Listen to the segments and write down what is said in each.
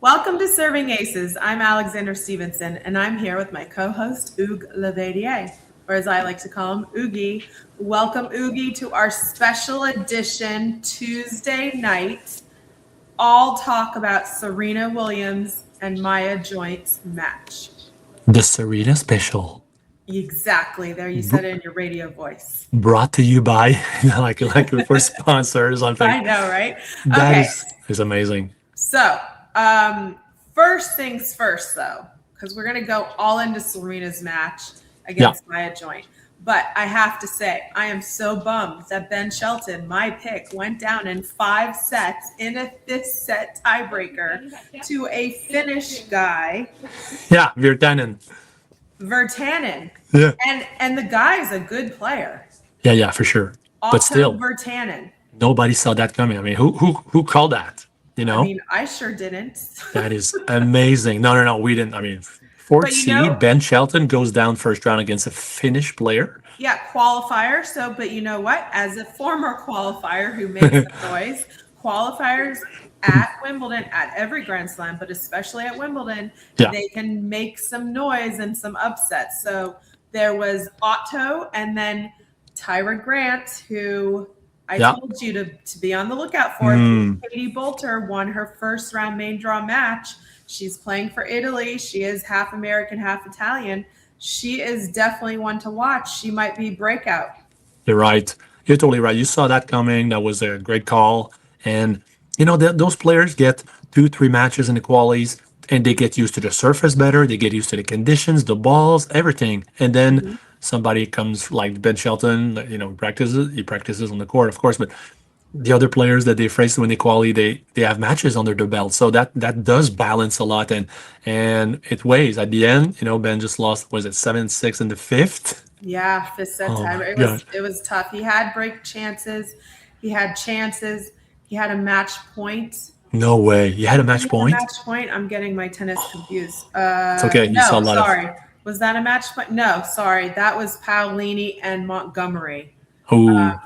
Welcome to Serving Aces. I'm Alexandra Stevenson, and I'm here with my co-host, Hugues Laverdiere, or as I like to call him, Ougi. Welcome, Ougi, to our special edition Tuesday night all talk about Serena Williams and Maya Joint's match. The Serena Special. Exactly. There, you said it in your radio voice. Brought to you by, like for sponsors or something. I know, right? That is amazing. So, first things first, though, because we're going to go all into Serena's match against Maya Joint. But I have to say, I am so bummed that Ben Shelton, my pick, went down in 5 sets in a 5th set tiebreaker to a Finnish guy. Yeah, Virtanen. Yeah. And the guy's a good player. Yeah, for sure. Also, but still, Virtanen. Nobody saw that coming. I mean, who called that? You know? I mean, I sure didn't. That is amazing. No, we didn't. I mean, fourth seed, Ben Shelton goes down first round against a Finnish player. Yeah, qualifier. So, but you know what? As a former qualifier who makes the noise, qualifiers at Wimbledon, at every Grand Slam, but especially at Wimbledon, they can make some noise and some upsets. So there was Otto and then Tyra Grant, who I told you to be on the lookout for. Katie Bolter won her first round main draw match. She's playing for Italy. She is half American, half Italian. She is definitely one to watch. She might be breakout. You're right. You're totally right. You saw that coming. That was a great call. And, you know, those players get 2-3 matches in the qualies, and they get used to the surface better. They get used to the conditions, the balls, everything. And then somebody comes like Ben Shelton, you know, he practices on the court, of course, but the other players that they face when they qualify, they have matches under their belt. So that does balance a lot, and it weighs. At the end, you know, Ben just lost, was it 7-6 in the 5th? Yeah, 5th set time. It was tough. He had break chances. He had chances. He had a match point. No way. You had a match point? I'm getting my tennis confused. It's okay. You saw a lot sorry. Was that a match point? No, sorry. That was Paolini and Montgomery. Oh.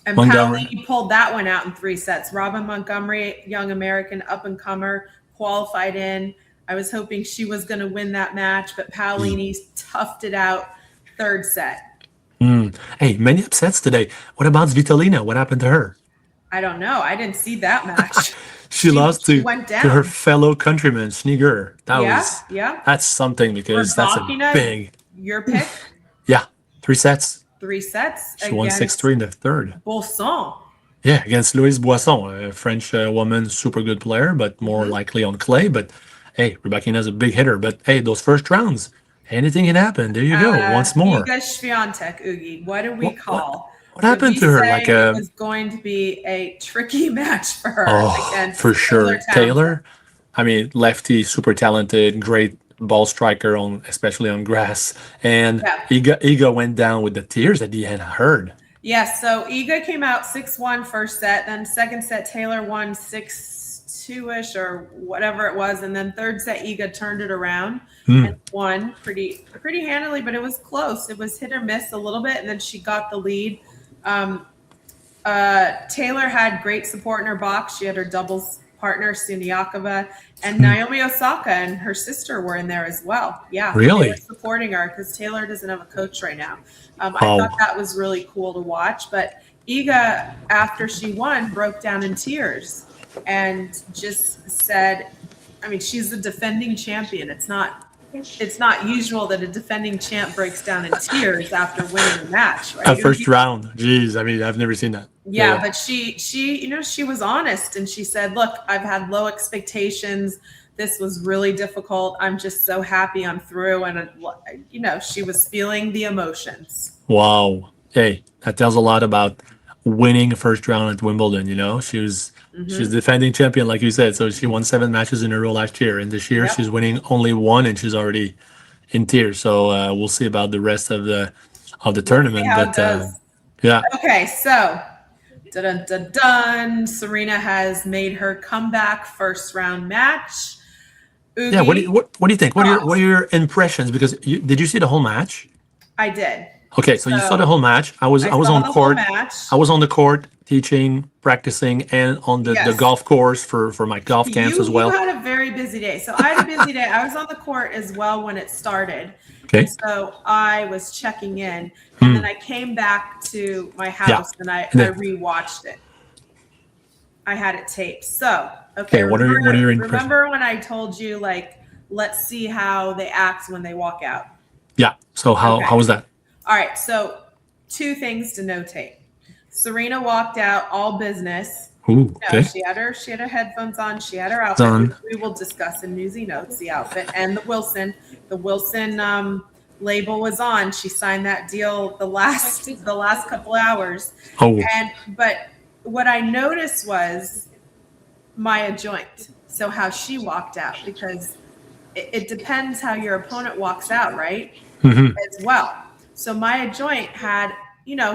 And Paolini pulled that one out in 3 sets. Robin Montgomery, young American up-and-comer, qualified in. I was hoping she was going to win that match, but Paolini toughed it out 3rd set. Hey, many upsets today. What about Svitolina? What happened to her? I don't know. I didn't see that match. She lost to her fellow countryman, Sneager. That's something, because that's a big. Your pick? Yeah, 3 sets. 3 sets. She won 6-3 in the 3rd. Boisson. Yeah, against Louise Boisson, a French woman, super good player, but more likely on clay. But hey, Rybakina's a big hitter. But hey, those first rounds, anything can happen. There you go. Once more. Iga Swiatek, Ougi. What do we call? What happened to her? Like it was going to be a tricky match for her. Oh, for sure. Taylor, I mean, lefty, super talented, great ball striker, especially on grass. And Iga went down with the tears at the end, I heard. Yeah, so Iga came out 6-1 first set. Then 2nd set, Taylor won 6-2-ish or whatever it was. And then 3rd set, Iga turned it around and won pretty handily, but it was close. It was hit or miss a little bit, and then she got the lead. Taylor had great support in her box. She had her doubles partner, Suniakova, and Naomi Osaka and her sister were in there as well. Yeah, really? They were supporting her because Taylor doesn't have a coach right now. I thought that was really cool to watch. But Iga, after she won, broke down in tears and just said, I mean, she's the defending champion. It's not usual that a defending champ breaks down in tears after winning a match. Right? First round. Jeez, I mean, I've never seen that. Yeah, but she, you know, she was honest, and she said, look, I've had low expectations. This was really difficult. I'm just so happy I'm through. And, you know, she was feeling the emotions. Wow. Hey, that tells a lot about winning a first round at Wimbledon. You know, she's defending champion, like you said. So she won 7 matches in a row last year. And this year she's winning only 1, and she's already in tears. So we'll see about the rest of the tournament. But yeah. Okay, so Serena has made her comeback first round match. Ougi, yeah, what do you think? What are your impressions? Because did you see the whole match? I did. Okay, so you saw the whole match. I was on court. I was on the court teaching, practicing, and on the Yes. golf course for my golf camps as well. You had a very busy day. So I had a busy day. I was on the court as well when it started. Okay. And so I was checking in, and then I came back to my house and I rewatched it. I had it taped. So, okay. What are your impressions? Remember when I told you, like, let's see how they act when they walk out? Yeah. So how was that? All right. So 2 things to notate. Serena walked out all business. Ooh, okay. She had her headphones on. She had her outfit, which we will discuss in Newsy Notes, the outfit, and the Wilson. The Wilson label was on. She signed that deal the last couple hours. Oh. But what I noticed was Maya Joint. So how she walked out, because it depends how your opponent walks out, right? Mm-hmm. As well. So Maya Joint had,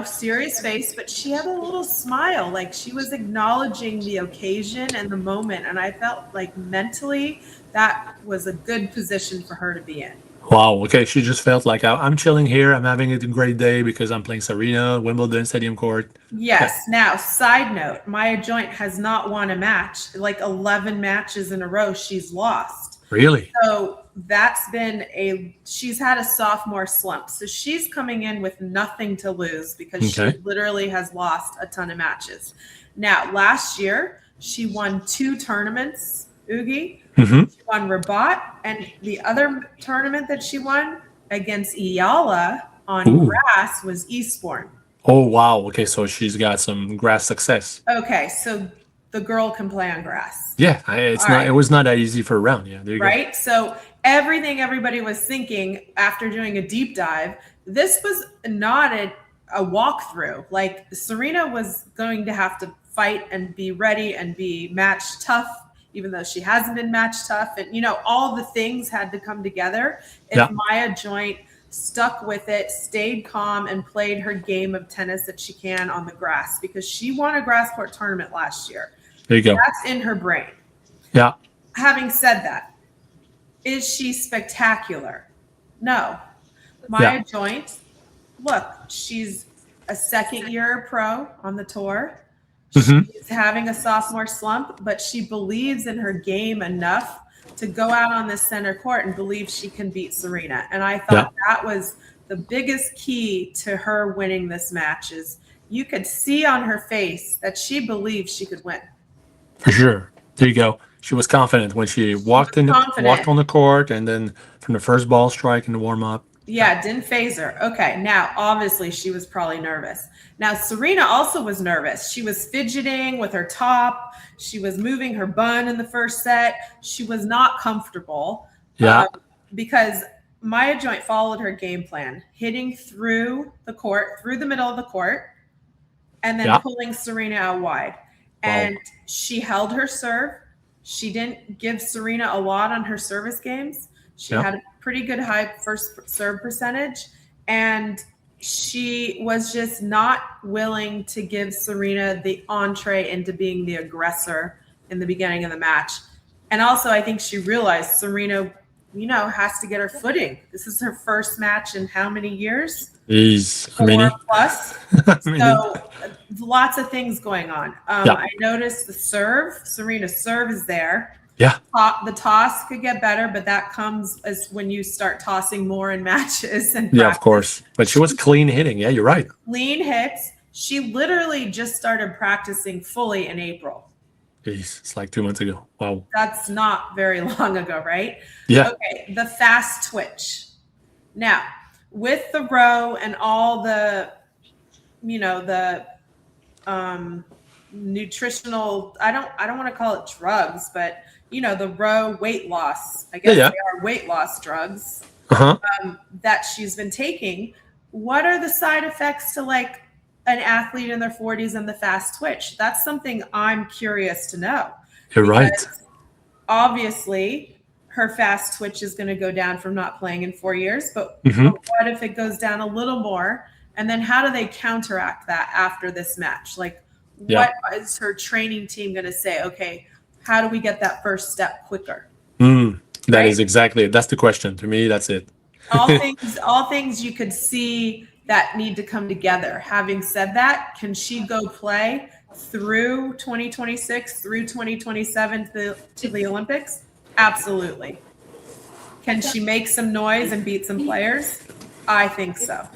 serious face, but she had a little smile, like she was acknowledging the occasion and the moment. And I felt like mentally that was a good position for her to be in. Wow. Okay. She just felt like I'm chilling here. I'm having a great day because I'm playing Serena, Wimbledon, Stadium Court. Yes. Yeah. Now, side note, Maya Joint has not won a match. Like 11 matches in a row she's lost. Really? So that's been she's had a sophomore slump. So she's coming in with nothing to lose because she literally has lost a ton of matches. Now, last year, she won 2 tournaments, Ougi. Mm-hmm. She won Rabat, and the other tournament that she won against Iyala on grass was Eastbourne. Oh, wow. Okay, so she's got some grass success. Okay, so the girl can play on grass. Yeah, it was not that easy for a round. Yeah, there you go. So everything everybody was thinking after doing a deep dive, this was not a walkthrough. Like Serena was going to have to fight and be ready and be match tough, even though she hasn't been match tough. And, all the things had to come together. If Maya Joint stuck with it, stayed calm, and played her game of tennis that she can on the grass, because she won a grass court tournament last year. There you go. That's in her brain. Yeah. Having said that, is she spectacular? No. Maya Joint, look, she's a second-year pro on the tour. She's having a sophomore slump, but she believes in her game enough to go out on the center court and believe she can beat Serena. And I thought that was the biggest key to her winning this match. Is you could see on her face that she believed she could win. For sure. There you go. She was confident when she walked on the court, and then from the first ball strike in the warm-up. Yeah, it didn't phase her. Okay, now, obviously, she was probably nervous. Now, Serena also was nervous. She was fidgeting with her top. She was moving her bun in the first set. She was not comfortable. Yeah. Because Maya Joint followed her game plan, hitting through the court, through the middle of the court, and then pulling Serena out wide. And she held her serve. She didn't give Serena a lot on her service games. She had a pretty good high first serve percentage, and she was just not willing to give Serena the entree into being the aggressor in the beginning of the match. And also, I think she realized Serena, has to get her footing. This is her first match in how many years? 4 plus. So lots of things going on. I noticed the serve. Serena's serve is there. Yeah. The toss could get better, but that comes as when you start tossing more in matches. And of course. But she was clean hitting. Yeah, you're right. Clean hits. She literally just started practicing fully in April. Jeez, it's like 2 months ago. Wow. That's not very long ago, right? Yeah. Okay, the fast twitch. Now, with the row and all the, nutritional, I don't want to call it drugs, but the row weight loss, I guess they are weight loss drugs that she's been taking. What are the side effects to like an athlete in their 40s and the fast twitch? That's something I'm curious to know. You're right. Obviously, her fast twitch is going to go down from not playing in 4 years, but what if it goes down a little more? And then how do they counteract that after this match? Like, what is her training team going to say? Okay, how do we get that first step quicker? That is exactly it. That's the question. To me, that's it. all things you could see that need to come together. Having said that, can she go play through 2026, through 2027 to the Olympics? Absolutely. Can she make some noise and beat some players? I think so.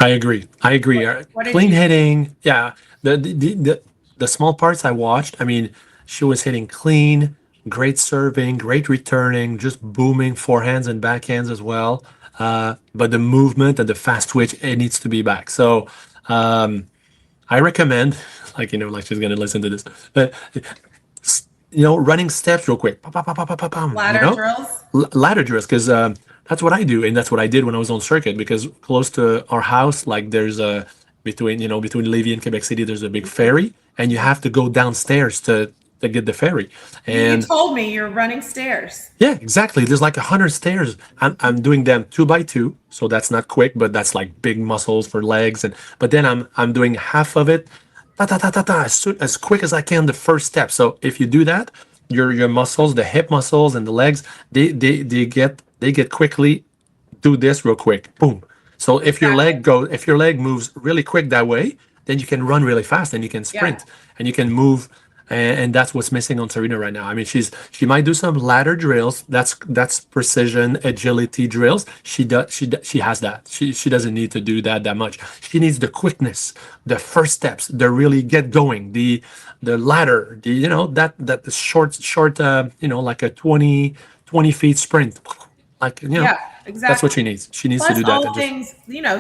I agree. What did Clean you hitting. Yeah. The small parts I watched, I mean, she was hitting clean, great serving, great returning, just booming forehands and backhands as well. But the movement and the fast twitch, it needs to be back. So I recommend, like, like she's going to listen to this, but, running steps real quick. Pa, pa, pa, pa, pa, pa, pam, ladder drills? Ladder drills, because that's what I do, and that's what I did when I was on circuit. Because close to our house, like there's a between Lévis and Quebec City, there's a big ferry, and you have to go downstairs to get the ferry. And you told me you're running stairs. yeah, exactly. There's like 100 stairs. I'm doing them 2 by 2, so that's not quick, but that's like big muscles for legs. But then I'm doing half of it, ta ta ta ta ta, as quick as I can, the first step. So if you do that, your muscles, the hip muscles and the legs, they get quickly. Do this real quick, boom. So if your leg moves really quick that way, then you can run really fast and you can sprint and you can move. And that's what's missing on Serena right now. I mean, she might do some ladder drills. That's precision agility drills. She has that. She doesn't need to do that much. She needs the quickness, the first steps, the really get going, the ladder, that the short like a 20 feet sprint, like yeah, exactly. That's what she needs. She needs to do that. All things,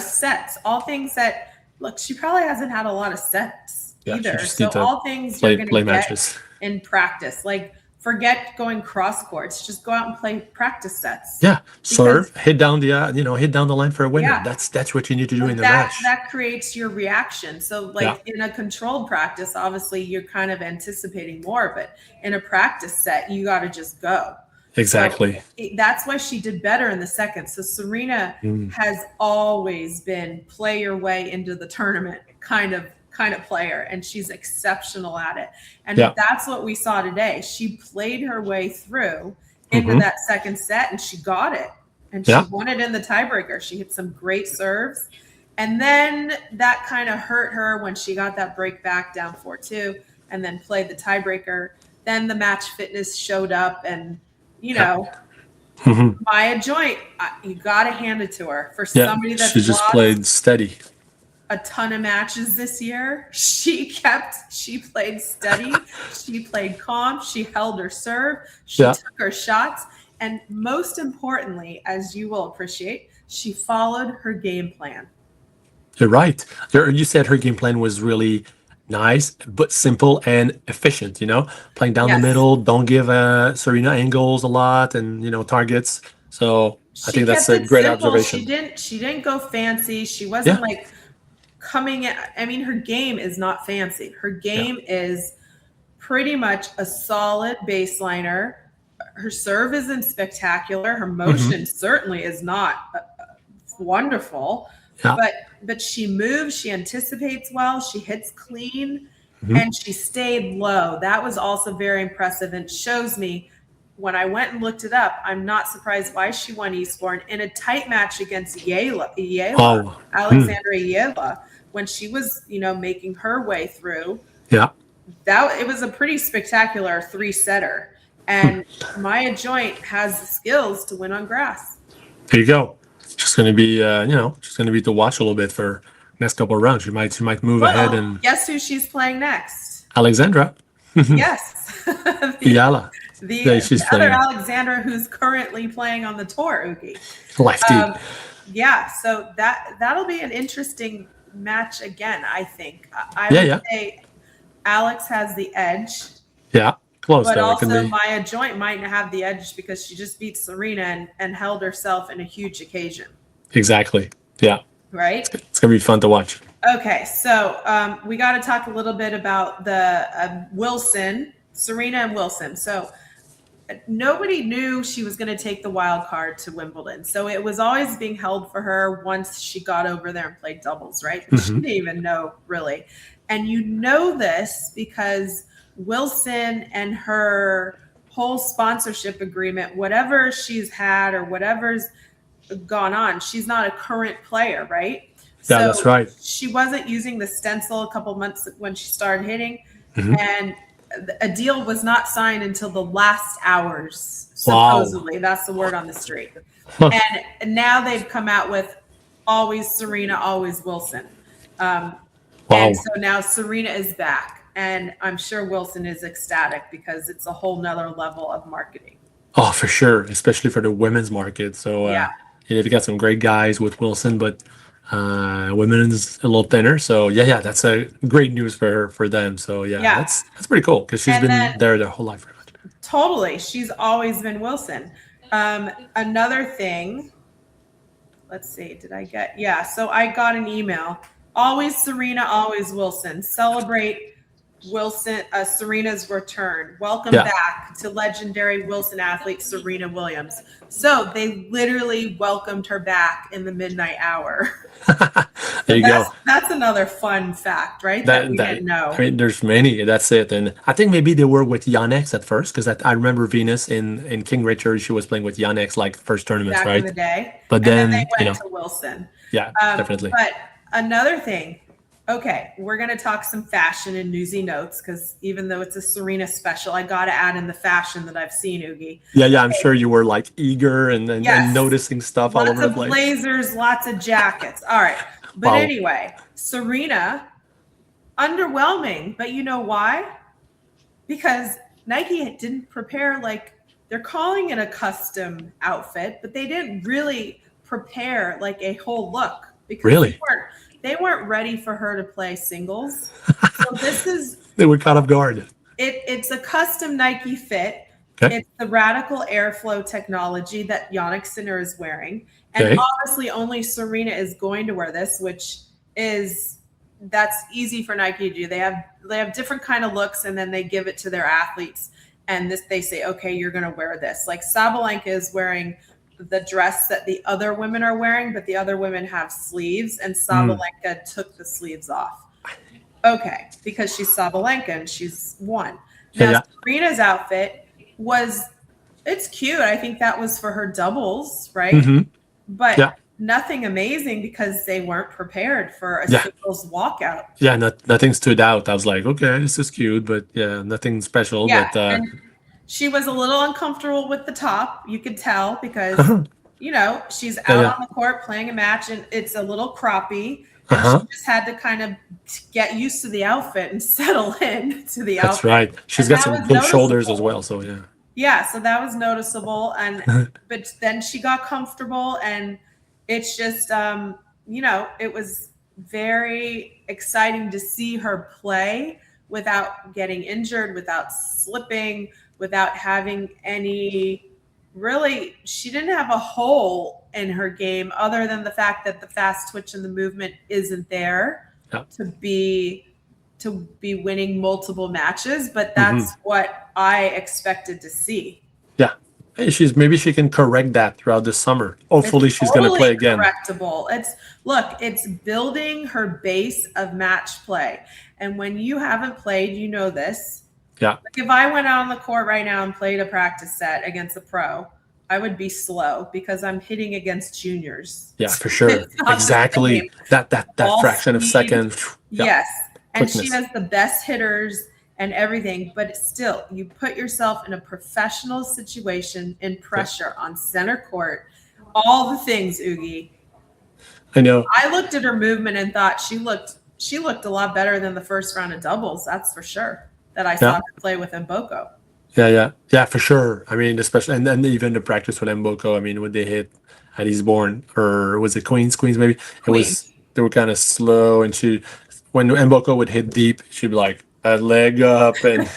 sets, all things that look. She probably hasn't had a lot of sets. Either. So all things you're going to get matches in practice. Like forget going cross courts. Just go out and play practice sets. Yeah, serve, hit down the hit down the line for a winner. Yeah. That's what you need to do in the match. That creates your reaction. So in a controlled practice, obviously you're kind of anticipating more, but in a practice set, you got to just go. Exactly. So that's why she did better in the second. So Serena has always been play your way into the tournament kind of player, and she's exceptional at it. And that's what we saw today. She played her way through into that second set, and she got it. And she won it in the tiebreaker. She hit some great serves. And then that kind of hurt her when she got that break back down 4-2 and then played the tiebreaker. Then the match fitness showed up, and, Maya Joint, you got to hand it to her. For somebody that's she just played steady. A ton of matches this year. She played steady. She played calm. She held her serve. She took her shots. And most importantly, as you will appreciate, she followed her game plan. You're right. You said her game plan was really nice, but simple and efficient, playing down the middle. Don't give Serena angles a lot and, targets. So I think that's a great observation. She didn't go fancy. She wasn't coming in. I mean, her game is not fancy. Her game is pretty much a solid baseliner. Her serve isn't spectacular. Her motion certainly is not wonderful. Yeah. But she moves. She anticipates well. She hits clean, and she stayed low. That was also very impressive, and shows me. When I went and looked it up, I'm not surprised why she won Eastbourne in a tight match against Alexandra Yela, when she was, making her way through. Yeah. It was a pretty spectacular 3-setter. And Maya Joint has the skills to win on grass. There you go. Just going to be, just going to be to watch a little bit for next couple of rounds. She might move ahead and. Guess who she's playing next? Alexandra. Yes. Yala. The other Alexandra who's currently playing on the tour, Ougi. Lefty. So that'll be an interesting match again, I think. I would say Alex has the edge. Yeah, close. But also Maya Joint might have the edge because she just beat Serena and held herself in a huge occasion. Exactly. Yeah. Right? It's going to be fun to watch. Okay, so we got to talk a little bit about the Serena and Wilson. So nobody knew she was going to take the wild card to Wimbledon. So it was always being held for her once she got over there and played doubles, right? She didn't even know, really. And this because Wilson and her whole sponsorship agreement, whatever she's had or whatever's gone on, she's not a current player, right? Yeah, that's right. She wasn't using the stencil a couple months when she started hitting. and a deal was not signed until the last hours, Wow. supposedly. That's the word on the street. Huh. And now they've come out with always Serena, always Wilson. Wow. And so now Serena is back. And I'm sure Wilson is ecstatic because it's a whole nother level of marketing. Oh, for sure, especially for the women's market. So, Yeah. you got some great guys with Wilson, but women's a little thinner. So, yeah, that's a great news for them. So, yeah, Yeah. that's pretty cool because she's And been then- there their whole life, pretty much. Totally. She's always been Wilson. Another thing, let's see, so I got an email. Always Serena, always Wilson. Celebrate Serena's return. Welcome back to legendary Wilson athlete Serena Williams. So they literally welcomed her back in the midnight hour. There you go. That's another fun fact, right? That we didn't know. I mean, there's many. That's it. And I think maybe they were with Yonex at first because I remember Venus in King Richard. She was playing with Yonex like first tournaments, Back right? in the day. But And then, they went to Wilson. Yeah, definitely. But another thing, okay, we're going to talk some fashion and newsy notes because even though it's a Serena special, I got to add in the fashion that I've seen, Ougi. Yeah, I'm sure you were like eager and Yes. noticing stuff all Lots over the of place. blazers, lots of jackets. All right. But Wow. anyway, Serena, underwhelming. But you know why? Because Nike didn't prepare, like, they're calling it a custom outfit, but they didn't really prepare like a whole look. Because Really? they weren't ready for her to play singles. So this is They were caught off guard. it's a custom Nike fit. Okay. It's the radical airflow technology that Yannick Sinner is wearing. And Okay. obviously only Serena is going to wear this, that's easy for Nike to do. They have different kind of looks and then they give it to their athletes and they say, okay, you're going to wear this. Like Sabalenka is wearing the dress that the other women are wearing, but the other women have sleeves and Sabalenka took the sleeves off. Okay, because she's Sabalenka and she's won. Now Serena's outfit it's cute. I think that was for her doubles, right? Mm-hmm. But nothing amazing because they weren't prepared for a singles walkout. Yeah, nothing stood out. I was like, okay, this is cute, but nothing special. Yeah, But and she was a little uncomfortable with the top. You could tell because, she's out on the court playing a match and it's a little croppy. And she just had to kind of get used to the outfit and settle in to the outfit. That's right. She's got some big shoulders as well. So, yeah. Yeah, so that was noticeable. But then she got comfortable and it's just, it was very exciting to see her play without getting injured, without slipping, without having she didn't have a hole in her game other than the fact that the fast twitch and the movement isn't there to be winning multiple matches, but that's what I expected to see. Yeah. Hey, maybe she can correct that throughout the summer. Hopefully she's going to play again. Correctable. It's building her base of match play. And when you haven't played, you know this. Yeah. Like if I went out on the court right now and played a practice set against a pro, I would be slow because I'm hitting against juniors. Yeah, for sure. Exactly. That fraction of second. Yeah. Yes. And Quickness. she has the best hitters and everything, but still, you put yourself in a professional situation in pressure on center court, all the things, Ougi. I know. I looked at her movement and thought she looked a lot better than the first round of doubles, that's for sure, that I saw her play with Mboko. Yeah, for sure. I mean, especially, and then even the practice with Mboko, I mean, when they hit at Eastbourne, or was it Queens maybe? They were kind of slow, and when Mboko would hit deep, she'd be like, a leg up and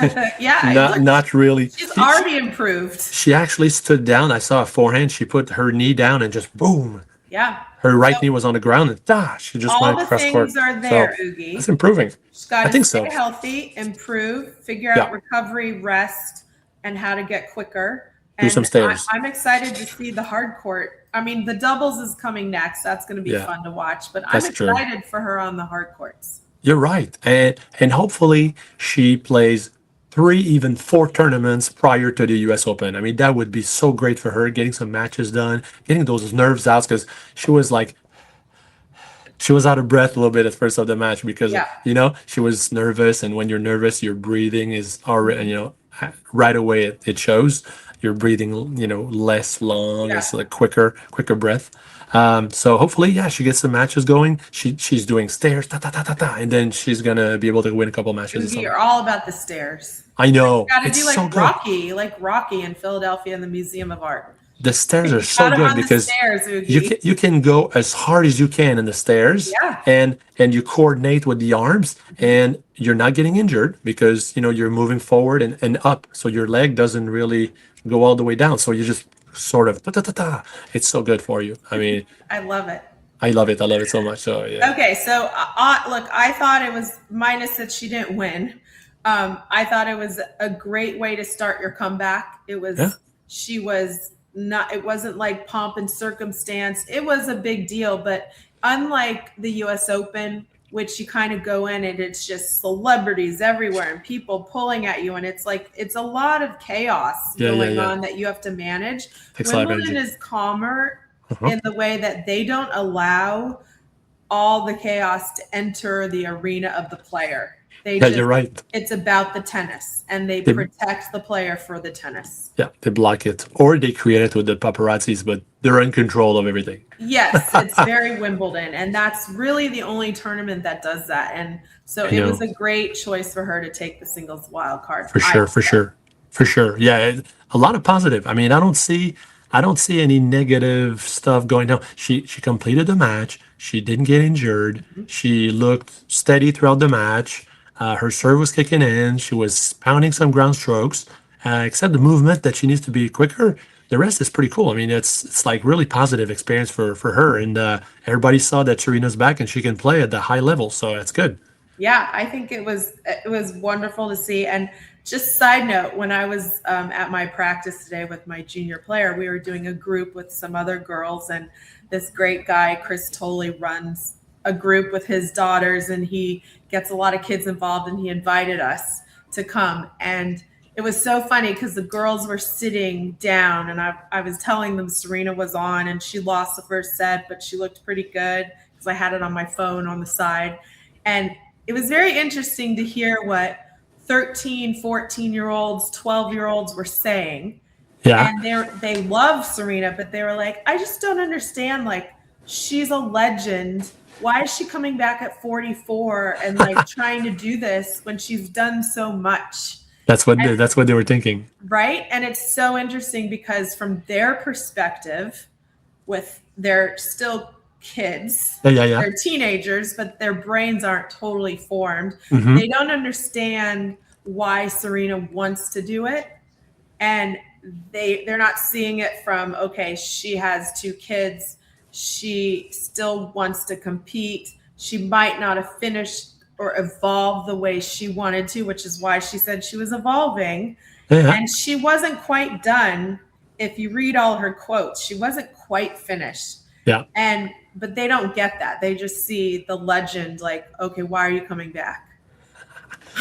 not really. She's already improved. She actually stood down. I saw a forehand. She put her knee down and just boom. Yeah. Her right knee was on the ground and she just went across court. All the things are there, Ougi. It's improving. She's got to stay healthy, improve, figure out recovery, rest, and how to get quicker. Do some stairs. I'm excited to see the hard court. I mean, the doubles is coming next. That's going to be fun to watch. But I'm excited for her on the hard courts. You're right. And hopefully she plays 3, even 4 tournaments prior to the US Open. I mean, that would be so great for her, getting some matches done, getting those nerves out, because she was like she was out of breath a little bit at first of the match because Yeah. she was nervous, and when you're nervous, your breathing is already right away it shows. You're breathing less long. Yeah. It's like quicker breath. So hopefully, yeah, she gets some matches going. She's doing stairs, ta ta ta ta ta, and then she's gonna be able to win a couple matches. Oogie, you're all about the stairs. I know. Got to It's do like so good. Rocky in Philadelphia in the Museum of Art. The stairs are You so gotta good run the because stairs, Oogie. you can go as hard as you can in the stairs, Yeah. and you coordinate with the arms, and you're not getting injured because you're moving forward and up, so your leg doesn't really go all the way down. So you just sort of ta ta ta ta. It's so good for you. I mean, I love it. I love it. I love it so much. So yeah. Okay, so look, I thought it was minus that she didn't win. I thought it was a great way to start your comeback. It was she was not. It wasn't like pomp and circumstance. It was a big deal, but unlike the U.S. Open, which you kind of go in and it's just celebrities everywhere and people pulling at you, and it's like it's a lot of chaos going on that you have to manage. Wimbledon is calmer in the way that they don't allow all the chaos to enter the arena of the player. You're right. It's about the tennis, and they protect the player for the tennis. Yeah, they block it, or they create it with the paparazzis, but they're in control of everything. Yes, it's very Wimbledon, and that's really the only tournament that does that. And so it was a great choice for her to take the singles wild card. For sure. Yeah, a lot of positive. I mean, I don't see any negative stuff going down. She completed the match. She didn't get injured. She looked steady throughout the match. Her serve was kicking in. She was pounding some ground strokes, except the movement that she needs to be quicker. The rest is pretty cool. I mean, it's like really positive experience for her. And everybody saw that Serena's back and she can play at the high level. So that's good. Yeah, I think it was wonderful to see. And just side note, when I was at my practice today with my junior player, we were doing a group with some other girls, and this great guy, Chris Tolley, runs a group with his daughters, and he gets a lot of kids involved, and he invited us to come. And it was so funny because the girls were sitting down, and I was telling them Serena was on, and she lost the first set, but she looked pretty good because I had it on my phone on the side. And it was very interesting to hear what 13, 14-year-olds, 12-year-olds were saying. Yeah. And they love Serena, but they were like, I just don't understand. Like, she's a legend. Why is she coming back at 44 and like trying to do this when she's done so much? That's what they were thinking. Right. And it's so interesting because from their perspective, they're still kids, they're teenagers, but their brains aren't totally formed. They don't understand why Serena wants to do it. And they're not seeing it from, okay, she has 2 kids. She still wants to compete. She might not have finished or evolved the way she wanted to, which is why she said she was evolving. And she wasn't quite done. If you read all her quotes, she wasn't quite finished. Yeah. But they don't get that. They just see the legend, like, okay, why are you coming back?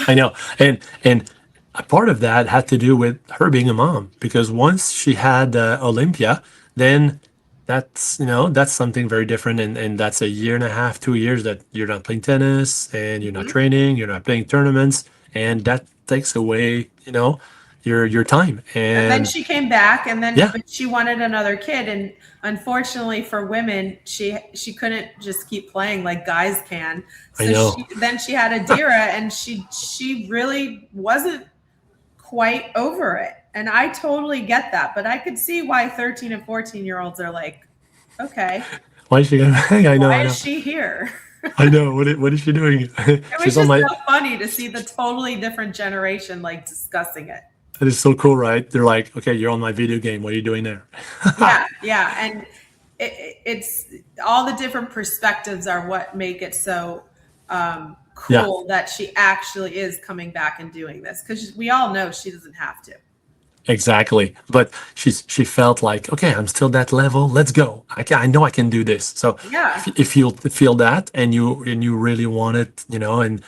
I know. And a part of that had to do with her being a mom, because once she had Olympia, then that's something very different, and that's a year and a half, 2 years that you're not playing tennis and you're not training, you're not playing tournaments, and that takes away your time. And then she came back, and then but she wanted another kid, and unfortunately for women, she couldn't just keep playing like guys can. So I know. Then she had Adira, and she really wasn't quite over it. And I totally get that, but I could see why 13 and 14-year-olds are like, okay, why is she gonna hang? I know. Why is she here? I know. What is she doing? It was just so funny to see the totally different generation like discussing it. That is so cool, right? They're like, okay, you're on my video game. What are you doing there? Yeah. And it's all the different perspectives are what make it so cool that she actually is coming back and doing this, because we all know she doesn't have to. Exactly, but she felt like, okay, I'm still that level. Let's go. I know I can do this. So if you feel that and you really want it, and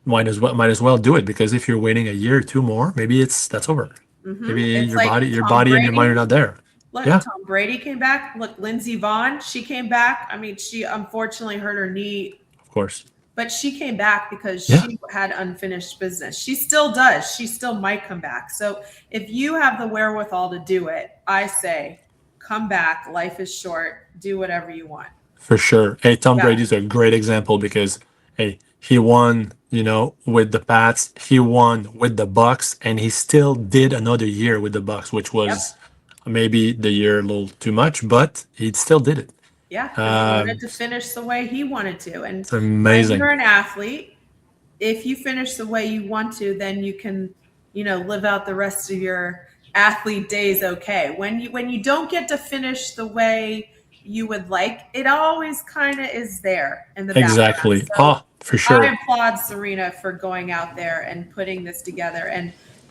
might as well do it, because if you're waiting a year or 2 more, maybe that's over. Maybe It's your like body Tom and your mind are not there. Look, Yeah, Tom Brady came back. Look, Lindsey Vonn, she came back. I mean, she unfortunately hurt her knee, of course. but she came back because Yeah, she had unfinished business. She still does. She still might come back. So if you have the wherewithal to do it, I say come back. Life is short. Do whatever you want. for sure. Hey, Tom Yeah. Brady's a great example because hey, he won, with the Pats, he won with the Bucks, and he still did another year with the Bucks, which Yep. was maybe the year a little too much, but he still did it. Yeah. Because he wanted to finish the way he wanted to. And It's amazing. when you're an athlete, if you finish the way you want to, then you can, live out the rest of your athlete days okay. When you don't get to finish the way you would like, it always kind of is there in the background. Exactly. So For sure. I applaud Serena for going out there and putting this together,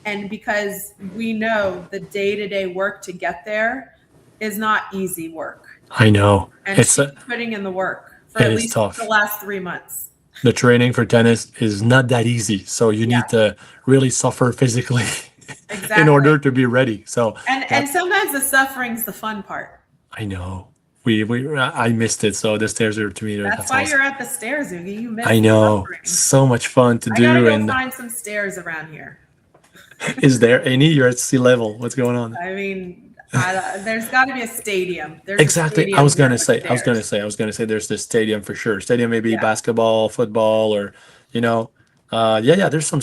and because we know the day-to-day work to get there is not easy work. I know. And It's she's putting in the work for at least tough. the last 3 months. The training for tennis is not that easy. So you need to really suffer physically Exactly. in order to be ready. So and sometimes the suffering's the fun part. I know. I missed it. So the stairs are to me. That's why you're at the stairs, Ougi. You missed I know. the suffering. So much fun to I do. gotta go And find some stairs around here. is there any? You're at sea level. What's going on? I mean, there's got to be a stadium. There's Exactly. A stadium I was gonna with say. stairs. I was gonna say. There's this stadium for sure. Stadium, maybe Yeah. basketball, football, or yeah. There's some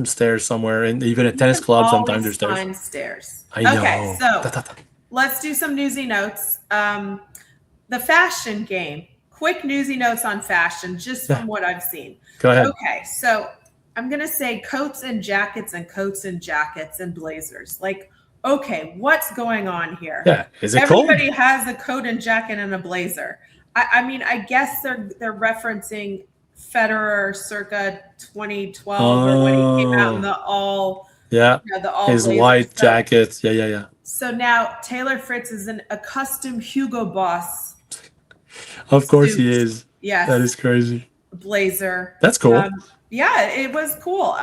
stairs somewhere, and even a tennis club. Sometimes Always there's stairs. find stairs. I know. Okay, so Ta, ta, ta. let's do some newsy notes. The fashion game. Quick newsy notes on fashion, just from what I've seen. Go ahead. Okay, so I'm gonna say coats and jackets and blazers. Like, okay, what's going on here? Yeah. Is it cold? Everybody has a coat and jacket and a blazer. I mean, I guess they're referencing Federer circa 2012 or when he came out in the all Yeah. the all His blazer. white So- jackets. Yeah. So now Taylor Fritz is a custom Hugo Boss. Of course he Suit. is. Yes. That is crazy. Blazer. That's cool. Yeah, it was cool.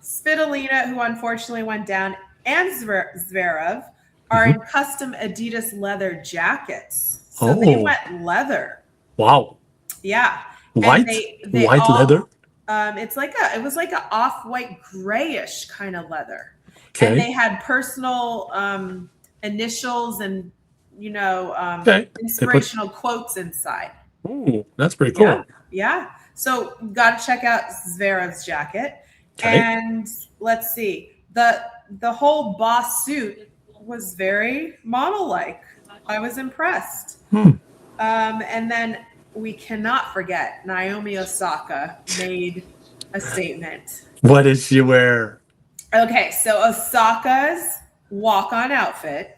Svitolina, who unfortunately went down, and Zverev are in custom Adidas leather jackets. So they went leather. Wow. Yeah. White? And they White all- leather? It was like an off-white grayish kind of leather. Okay. And they had personal initials and inspirational quotes inside. Ooh, that's pretty cool. Yeah. So got to check out Zverev's jacket. Okay. And let's see. The whole boss suit was very model-like. I was impressed. And then we cannot forget Naomi Osaka made a statement. What did she wear? Okay, so Osaka's walk-on outfit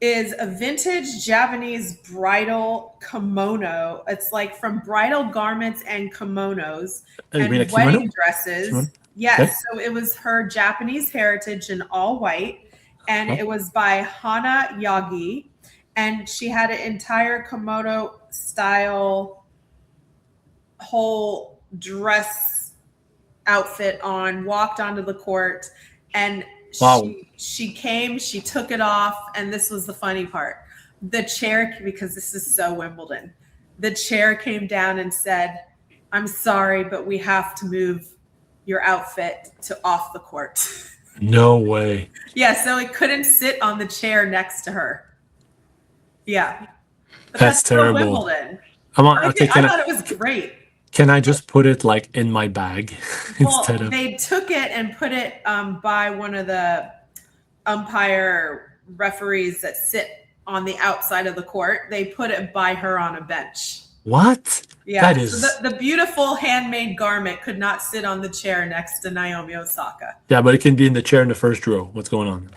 is a vintage Japanese bridal kimono. It's like from bridal garments and kimonos You mean a and kimono? wedding dresses. Kimono? Yes, Okay. so it was her Japanese heritage in all white, and it was by Hana Yagi, and she had an entire kimono style whole dress outfit on, walked onto the court, and she took it off, and this was the funny part. The chair, because this is so Wimbledon, the chair came down and said, "I'm sorry, but we have to move your outfit to off the court." No way. Yeah, so it couldn't sit on the chair next to her. Yeah. But That's so terrible. Wimbledon. I I thought it was great. Can I just put it like in my bag instead of? They took it and put it by one of the umpire referees that sit on the outside of the court. They put it by her on a bench. What? Yeah, That is. so the beautiful handmade garment could not sit on the chair next to Naomi Osaka. Yeah, but it can be in the chair in the first row. What's going on?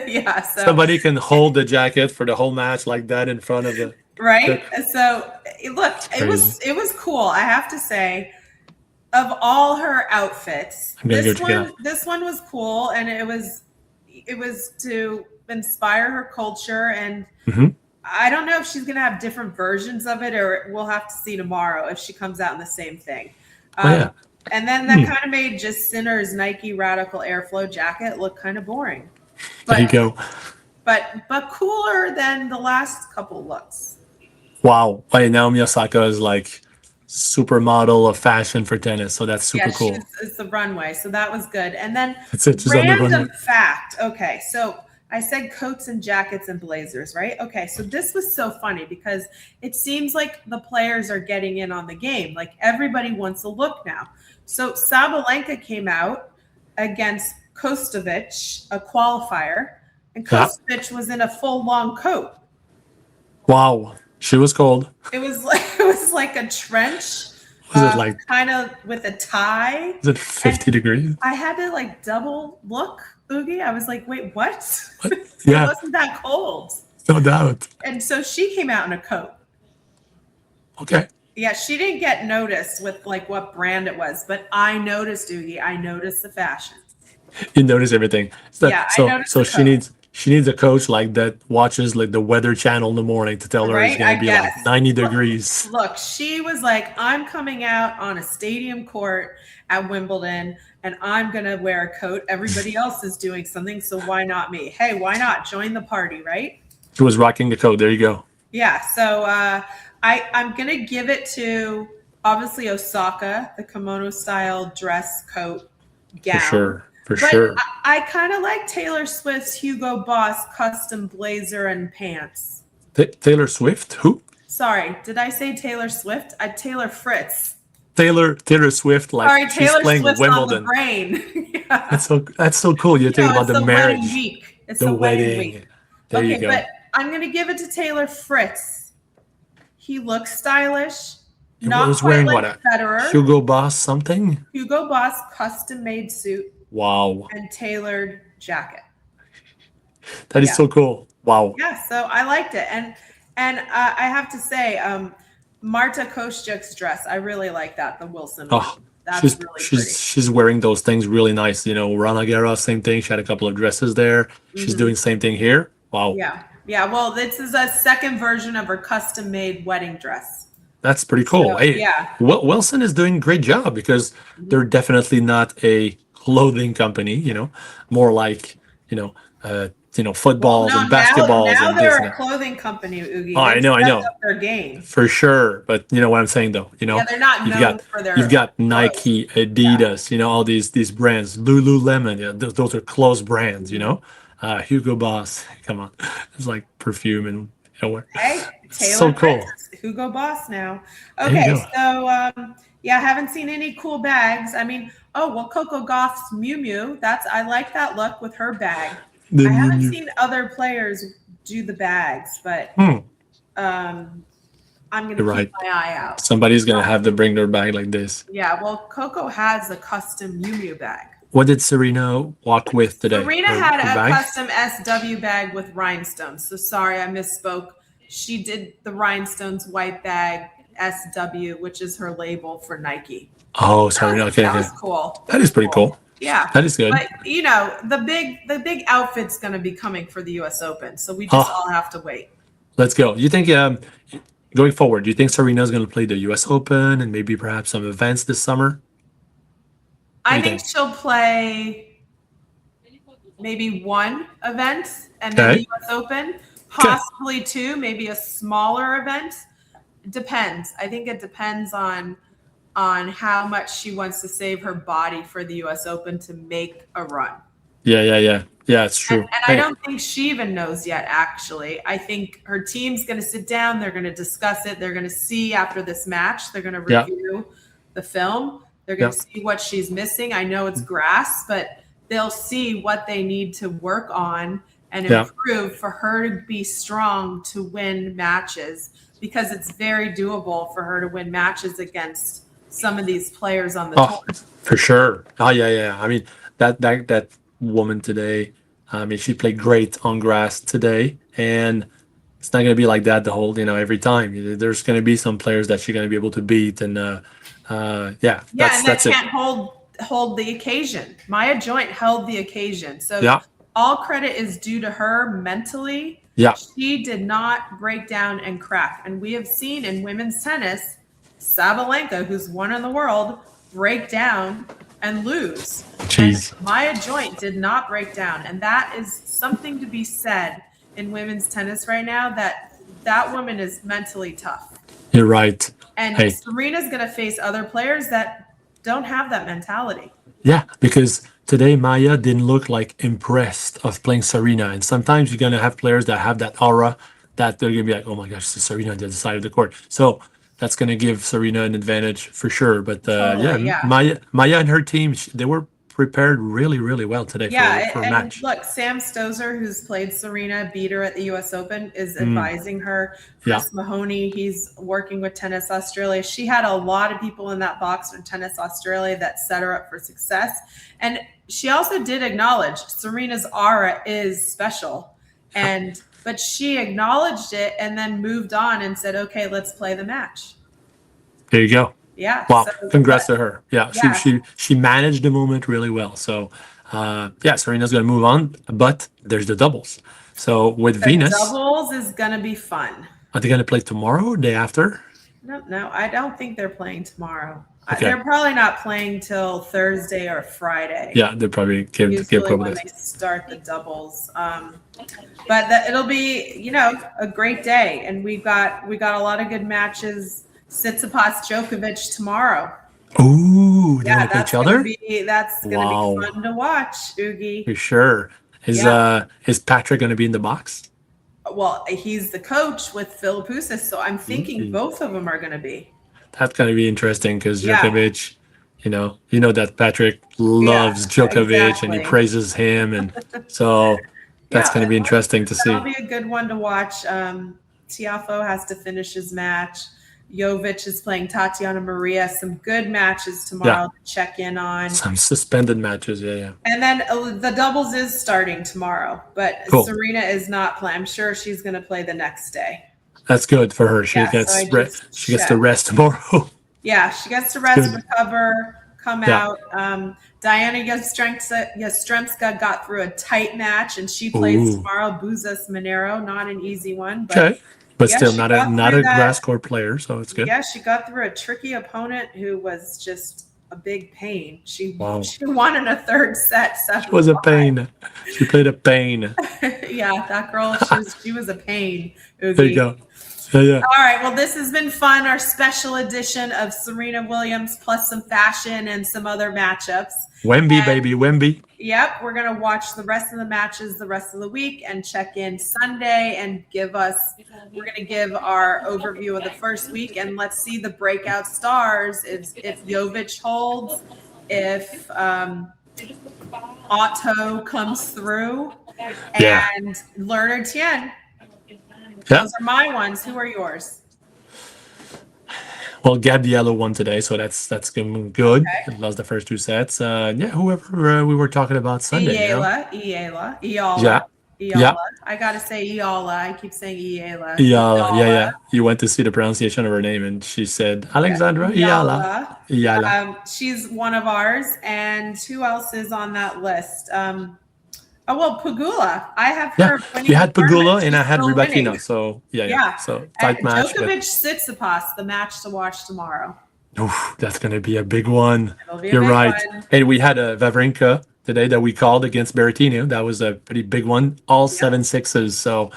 Yeah, so Somebody can hold the jacket for the whole match like that in front of the. right. So look, it was cool. I have to say, of all her outfits, this one was cool, and it was to inspire her culture, and I don't know if she's gonna have different versions of it, or we'll have to see tomorrow if she comes out in the same thing. And then that kind of made just Sinner's Nike Radical Airflow jacket look kind of boring. There you go. but cooler than the last couple looks. Wow. Wait, Naomi Osaka is like supermodel of fashion for tennis, so that's super Yeah, cool. it's the runway, so that was good. And then That's it. She's on the runway. random fact. Okay, so I said coats and jackets and blazers, right? Okay, so this was so funny because it seems like the players are getting in on the game. Like everybody wants a look now. So Sabalenka came out against Kostovic, a qualifier, and Kostovic was in a full long coat. Wow, she was cold. It was like a trench. Was it like kind of with a tie? Is it 50 degrees? I had to like double look, Ougi. I was like, wait, what? Yeah. It wasn't that cold. No doubt. And so she came out in a coat. Okay. Yeah, she didn't get noticed with like what brand it was, but I noticed, Ougi. I noticed the fashion. You notice everything. So, yeah, so, I noticed so she needs a coach like that watches like the Weather Channel in the morning to tell her it's going to be like 90 degrees. Look, she was like, I'm coming out on a stadium court at Wimbledon and I'm going to wear a coat. Everybody else is doing something, so why not me? Hey, why not? Join the party, right? She was rocking the coat. There you go. Yeah, so I'm going to give it to, obviously, Osaka, the kimono-style dress coat gown. For sure. I kind of like Taylor Swift's Hugo Boss custom blazer and pants. Taylor Swift? Who? Sorry, did I say Taylor Swift? Taylor Fritz. Taylor Swift, like sorry, she's Taylor playing Swift's Wimbledon. On the brain. Yeah. That's so cool. You're thinking about the marriage. Week. It's the wedding week. There you go. But I'm gonna give it to Taylor Fritz. He looks stylish. He was wearing like what? Federer. Hugo Boss something? Hugo Boss custom made suit. Wow. And tailored jacket. That is so cool. Wow. Yeah, so I liked it. And I have to say, Marta Kostyuk's dress, I really like that, the Wilson one. Oh, that's really pretty. She's wearing those things really nice. You know, Rana Guerra, same thing. She had a couple of dresses there. She's doing the same thing here. Wow. Yeah. Well, this is a second version of her custom-made wedding dress. That's pretty cool. So, hey, Wilson is doing a great job because they're definitely not a clothing company. You know, more like footballs and basketballs. Now and they're a clothing company, Ougi. Oh, I know. Up their game for sure. But you know what I'm saying, though. You know, they're not known for their. You've got Nike, Adidas. You know, all these brands. Lululemon. Yeah, those are clothes brands. You know, Hugo Boss. Come on, it's like perfume and Hey, Taylor so cool. Hugo Boss now. Okay, so I haven't seen any cool bags. I mean, Coco Gauff's Miu Miu. I like that look with her bag. I haven't seen other players do the bags, but I'm going to keep my eye out. Somebody's going to have to bring their bag like this. Yeah, well, Coco has a custom Miu Miu bag. What did Serena walk with today? Serena had a custom SW bag with rhinestones. So sorry, I misspoke. She did the rhinestones white bag SW, which is her label for Nike. Oh, sorry. That was cool. That is pretty cool. Yeah, that is good. But you know, the big outfit's going to be coming for the U.S. Open, so we just all have to wait. Let's go. You think going forward, do you think Serena's going to play the U.S. Open and maybe perhaps some events this summer? I think she'll play maybe one event and then the U.S. Open, possibly two, maybe a smaller event. It depends. I think it depends on how much she wants to save her body for the U.S. Open to make a run. Yeah, it's true. And I don't think she even knows yet, actually. I think her team's going to sit down. They're going to discuss it. They're going to see after this match. They're going to review the film. They're going to see what she's missing. I know it's grass, but they'll see what they need to work on and improve for her to be strong to win matches, because it's very doable for her to win matches against some of these players on the tour. For sure. Oh, yeah. I mean, that woman today, I mean, she played great on grass today, and it's not going to be like that the whole, every time. There's going to be some players that she's going to be able to beat, and that's it. Can't hold the occasion. Maya Joint held the occasion, so all credit is due to her mentally. Yeah, she did not break down and crack, and we have seen in women's tennis, Sabalenka, who's one in the world, break down and lose. Jeez. And Maya Joint did not break down, and that is something to be said in women's tennis right now, that woman is mentally tough. You're right. And Hey. Serena's going to face other players that don't have that mentality. Yeah, because today Maya didn't look like impressed of playing Serena. And sometimes you're gonna have players that have that aura that they're gonna be like, oh my gosh, it's Serena on the other side of the court. So that's gonna give Serena an advantage for sure. But Totally, yeah. Maya and her team, they were prepared really, really well today for a and match. look, Sam Stozur, who's played Serena, beat her at the U.S. Open, is advising her. Chris Mahoney, he's working with Tennis Australia. She had a lot of people in that box from Tennis Australia that set her up for success. And she also did acknowledge Serena's aura is special. But she acknowledged it and then moved on and said, okay, let's play the match. There you go. Yeah. Wow. So, congrats to her. Yeah. She managed the moment really well. So Serena's going to move on, but there's the doubles. So with Venus. Doubles is going to be fun. Are they going to play tomorrow or day after? No, I don't think they're playing tomorrow. Okay. They're probably not playing till Thursday or Friday. Yeah, they'll probably give when they start the doubles. But it'll be, a great day. And we got a lot of good matches. Tsitsipas Djokovic tomorrow. Ooh, they're gonna play each other? That's gonna be fun to watch, Ougi. For sure. Is Patrick gonna be in the box? Well, he's the coach with Philippoussis, so I'm thinking both of them are gonna be. That's gonna be interesting because Djokovic, you know that Patrick loves Djokovic and he praises him, and so that's gonna be interesting to see. That'll be a good one to watch. Tiafoe has to finish his match. Jovic is playing Tatiana Maria. Some good matches tomorrow to check in on. Some suspended matches, yeah. And then the doubles is starting tomorrow, but Serena is not playing. I'm sure she's going to play the next day. That's good for her. She gets to rest tomorrow. Yeah, she gets to rest, recover, come out. Diana Yastremska got through a tight match, and she plays tomorrow. Buzas Monero, not an easy one, but. But still, not a grass court player, so it's good. Yeah, she got through a tricky opponent who was just a big pain. She won in a third set. It was a pain. She played a pain. Yeah, that girl, she was a pain. Ougi. There you go. Yeah. All right, well, this has been fun. Our special edition of Serena Williams plus some fashion and some other matchups. Wemby, baby, Wemby. Yep, we're going to watch the rest of the matches the rest of the week and check in Sunday and we're going to give our overview of the first week, and let's see the breakout stars. If Jovic holds, if Otto comes through, and Lerner Tien. Those are my ones. Who are yours? Well, Gabriella won today, so that's good. Okay. Lost the first two sets. Whoever we were talking about Sunday. Iala. Yeah. I gotta say Iala. I keep saying Iala. Yeah. You went to see the pronunciation of her name, and she said Alexandra Iala. She's one of ours. And who else is on that list? Pegula. I have her. You had Pegula, and I had Rybakina. So So tight match. Djokovic Tsitsipas, the match to watch tomorrow. Oof, that's gonna be a big one. You're right. And we had a Wawrinka today that we called against Berrettini. That was a pretty big one. All 7-6s. So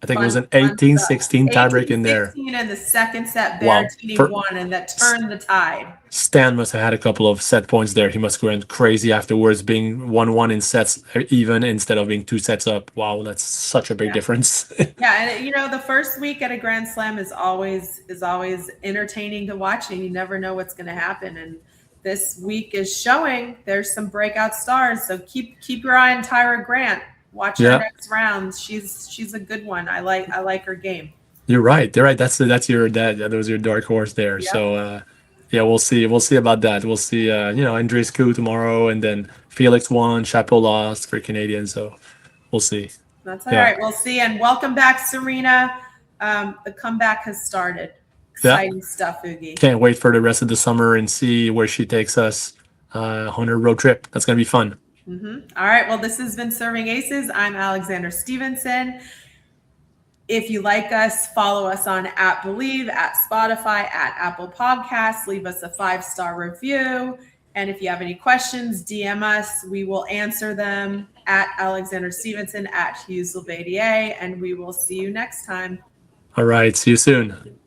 I think it was an 18-16 tiebreak in there. 18 in the second set, Berrettini won, and that turned the tide. Stan must have had a couple of set points there. He must have gone crazy afterwards, being 1-1 in sets even instead of being 2 sets up. Wow, that's such a big difference. And the first week at a Grand Slam is always entertaining to watch, and you never know what's going to happen. And this week is showing there's some breakout stars. So keep your eye on Tyra Grant. Watch her next round. She's a good one. I like her game. You're right. That's your that was your dark horse there. Yep. So we'll see. We'll see about that. We'll see. Andreescu tomorrow, and then Felix won. Chapeau lost for Canadians. So we'll see. That's all right. We'll see. And welcome back, Serena. The comeback has started. Exciting stuff, Ougi. Can't wait for the rest of the summer and see where she takes us on her road trip. That's gonna be fun. Mm-hmm. All right. Well, this has been Serving Aces. I'm Alexandra Stevenson. If you like us, follow us on @Believe, @Spotify, @Apple Podcasts. Leave us a 5-star review. And if you have any questions, DM us. We will answer them at Alexandra Stevenson, at Hugues Laverdiere, and we will see you next time. All right. See you soon.